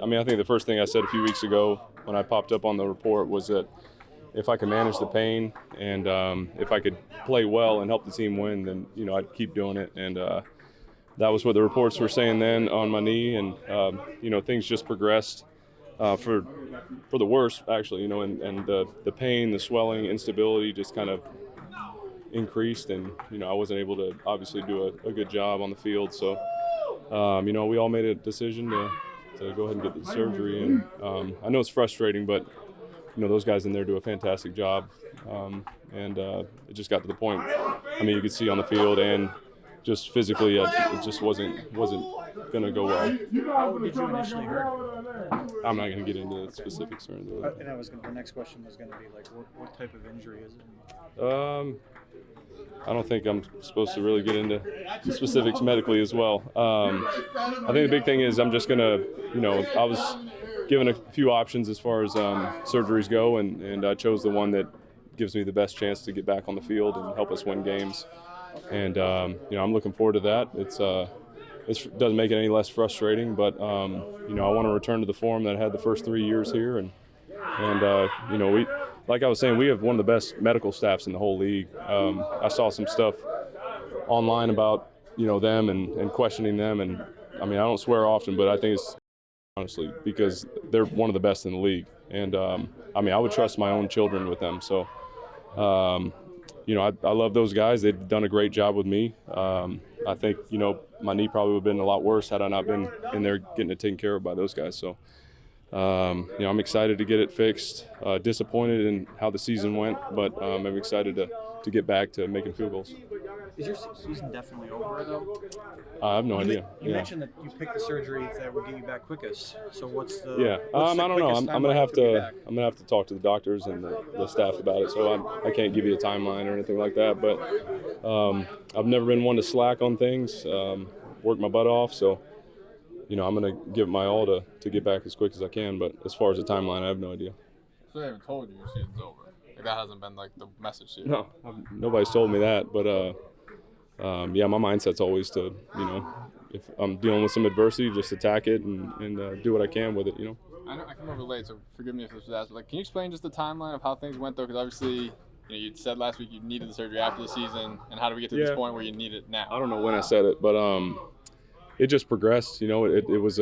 I mean, I think the first thing I said a few weeks ago when I popped up on the report was that if I could manage the pain and if I could play well and help the team win, then, I'd keep doing it. And that was what the reports were saying then on my knee. And, things just progressed for the worse, actually, and the pain, the swelling, instability just kind of increased. And, I wasn't able to obviously do a good job on the field. So, we all made a decision to go ahead and get the surgery. And I know it's frustrating, but those guys in there do a fantastic job, and it just got to the point. I mean, you could see on the field and just physically, it just wasn't going to go well. How did you initially hurt? I'm not going to get into the specifics or anything. And the next question was going to be like, what type of injury is it? I don't think I'm supposed to really get into specifics medically as well. I think the big thing is I'm just going to, I was given a few options as far as surgeries go, and I chose the one that gives me the best chance to get back on the field and help us win games. And I'm looking forward to that. It doesn't make it any less frustrating, but I want to return to the form that I had the first 3 years here, and we, like I was saying, we have one of the best medical staffs in the whole league. I saw some stuff online about them and questioning them, and I mean, I don't swear often, but I think it's honestly because they're one of the best in the league, and I would trust my own children with them. So I love those guys. They've done a great job with me. I think my knee probably would have been a lot worse had I not been in there getting it taken care of by those guys. So I'm excited to get it fixed. Disappointed in how the season went, but I'm excited to get back to making field goals. Is your season definitely over, though? I have no idea. You mentioned that you picked the surgery that would get you back quickest. So what's the I don't know. I'm gonna have to talk to the doctors and the staff about it. So I can't give you a timeline or anything like that. But I've never been one to slack on things. Work my butt off. So I'm gonna give it my all to get back as quick as I can. But as far as the timeline, I have no idea. So they haven't told you your season's over. Like that hasn't been like the message to you. No, nobody's told me that. But my mindset's always to if I'm dealing with some adversity, just attack it and do what I can with it. I can relate, so forgive me if this was asked, but can you explain just the timeline of how things went though? Because obviously, you said last week you needed the surgery after the season, and how do we get to this point where you need it now? I don't know when I said it, but it just progressed. It was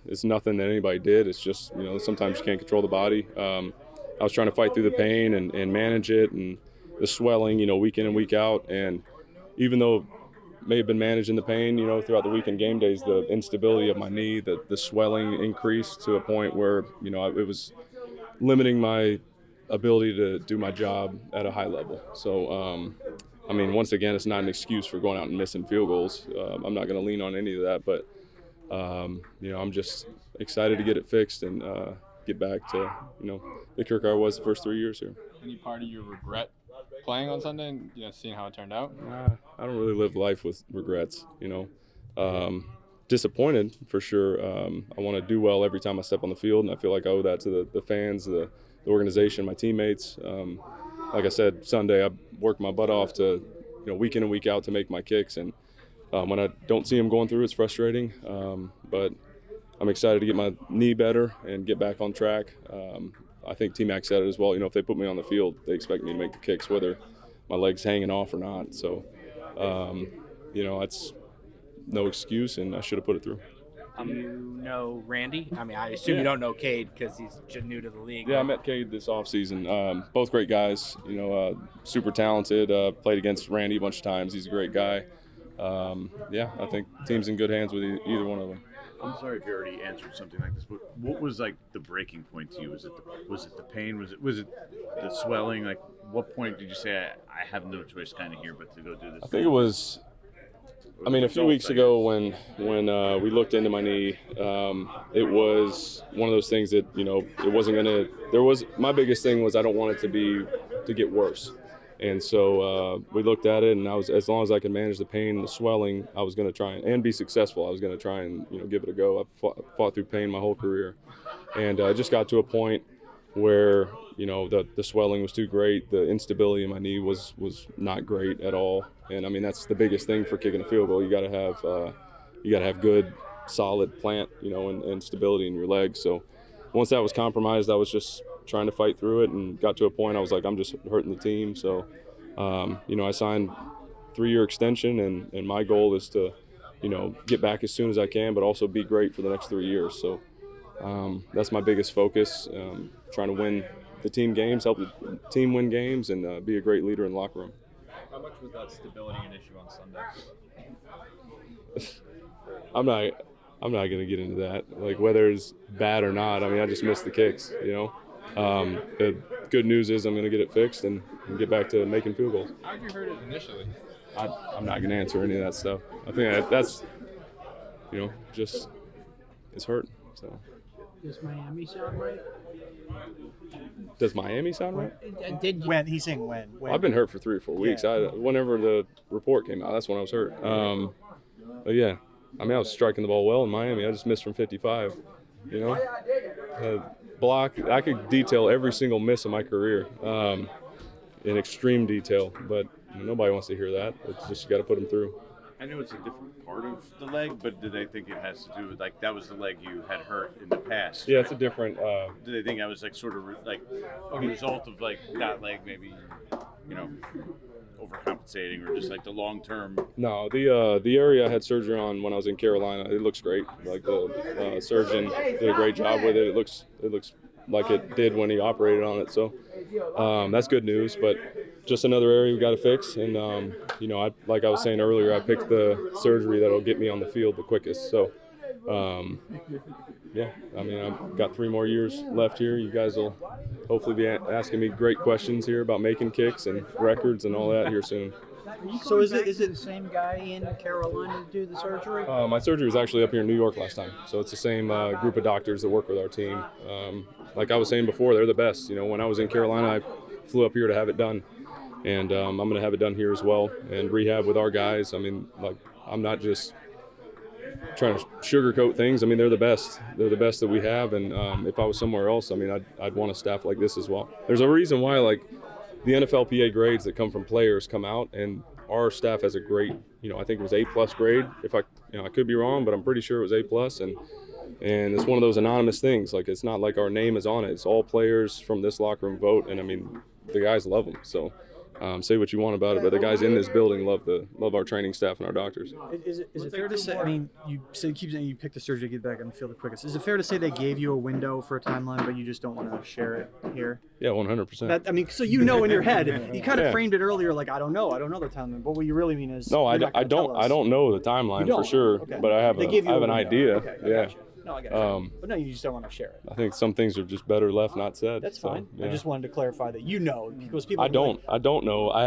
it's nothing that anybody did. It's just sometimes you can't control the body. I was trying to fight through the pain and manage it and the swelling, week in and week out, and even though may have been managing the pain, throughout the weekend game days, the instability of my knee, the swelling increased to a point where, it was limiting my ability to do my job at a high level. So, once again, it's not an excuse for going out and missing field goals. I'm not going to lean on any of that, but, I'm just excited to get it fixed and get back to, the Kirk I was the first 3 years here. Any part of you regret playing on Sunday and seeing how it turned out? I don't really live life with regrets. Disappointed for sure. I want to do well every time I step on the field, and I feel like I owe that to the fans, the organization, my teammates. Like I said, Sunday I worked my butt off to week in and week out to make my kicks, and when I don't see them going through, it's frustrating. But I'm excited to get my knee better and get back on track. I think T-Mac said it as well. If they put me on the field, they expect me to make the kicks, whether my leg's hanging off or not. So, that's no excuse, and I should have put it through. You know Randy? I assume you don't know Cade because he's just new to the league. Yeah, I met Cade this offseason. Both great guys, super talented. Played against Randy a bunch of times. He's a great guy. I think the team's in good hands with either one of them. I'm sorry if you already answered something like this, but what was like the breaking point to you? Was it the pain? Was it the swelling? Like, what point did you say I have no choice kind of here but to go do this? I think it was. A few weeks ago when we looked into my knee, it was one of those things that it wasn't gonna. My biggest thing was I don't want it to get worse. And so we looked at it, and as long as I could manage the pain and the swelling, I was going to try and be successful. I was going to try and give it a go. I've fought through pain my whole career, and I just got to a point where the swelling was too great. The instability in my knee was not great at all. And that's the biggest thing for kicking a field goal. You got to have good solid plant, and stability in your legs. So once that was compromised, I was just trying to fight through it, and got to a point I was like, I'm just hurting the team. So, I signed 3-year extension, and my goal is to, get back as soon as I can, but also be great for the next 3 years. So that's my biggest focus, trying to win the team games, help the team win games, and be a great leader in the locker room. How much was that stability an issue on Sunday? I'm not going to get into that. Like, whether it's bad or not, I just missed the kicks, The good news is I'm going to get it fixed and get back to making field goals. How did you hurt it initially? I'm not going to answer any of that stuff. I think that's, just it's hurt. So. Does Miami sound right? Does Miami sound right? Did you? When he's saying when? I've been hurt for 3 or 4 weeks. Yeah. Whenever the report came out, that's when I was hurt. But yeah, I was striking the ball well in Miami. I just missed from 55. Block. I could detail every single miss of my career in extreme detail, but nobody wants to hear that. It's just you got to put them through. I know it's a different part of the leg, but do they think it has to do with, like, that was the leg you had hurt in the past? Yeah, it's a different. Do they think that was, like, sort of like a result of, like, that leg maybe, overcompensating, or just like the long term? No, the area I had surgery on when I was in Carolina, it looks great. Like, the surgeon did a great job with it. It looks like it did when he operated on it. So that's good news. But just another area we got to fix. And like I was saying earlier, I picked the surgery that'll get me on the field the quickest. So yeah, I've got 3 more years left here. You guys will hopefully be asking me great questions here about making kicks and records and all that here soon. So is it the same guy in Carolina to do the surgery? My surgery was actually up here in New York last time, so it's the same group of doctors that work with our team. Like I was saying before, they're the best. When I was in Carolina, I flew up here to have it done, and I'm going to have it done here as well and rehab with our guys. I'm not just trying to sugarcoat things. They're the best. They're the best that we have, and if I was somewhere else, I'd want a staff like this as well. There's a reason why, like, the NFLPA grades that come from players come out, and our staff has a great, I think it was A+ grade. If I could be wrong, but I'm pretty sure it was A+, and it's one of those anonymous things. Like, it's not like our name is on it. It's all players from this locker room vote, and the guys love them. So say what you want about it, but the guys in this building love our training staff and our doctors. Is it fair to say? You keep saying you picked the surgery to get back on the field the quickest. Is it fair to say they gave you a window for a timeline, but you just don't want to share it here? Yeah, 100%. So in your head, you kind of framed it earlier like I don't know the timeline. But what you really mean is no, I don't know the timeline for sure, okay. but I have an idea. Okay, yeah. Gotcha. No, I got you. But no, you just don't want to share it. I think some things are just better left not said. That's so, fine. yeah. I just wanted to clarify that because people. I don't know. I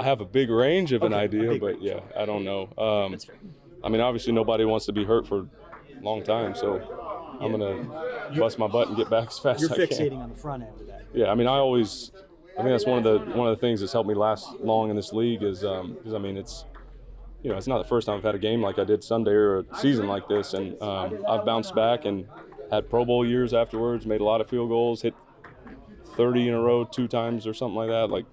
have a big range of an idea, but yeah, I don't know. That's fair. Obviously nobody wants to be hurt for a long time, so I'm gonna bust my butt and get back as fast as I can. You're fixating on the front end of that. Yeah, I think that's one of the things that's helped me last long in this league is because it's not the first time I've had a game like I did Sunday or a season like this, and I've bounced back and had Pro Bowl years afterwards, made a lot of field goals, hit 30 in a row 2 times or something like that. Like,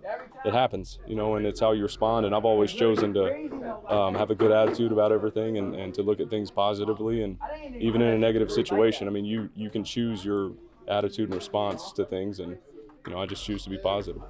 it happens, and it's how you respond, and I've always chosen to have a good attitude about everything and to look at things positively, and even in a negative situation, you can choose your attitude and response to things, and I just choose to be positive.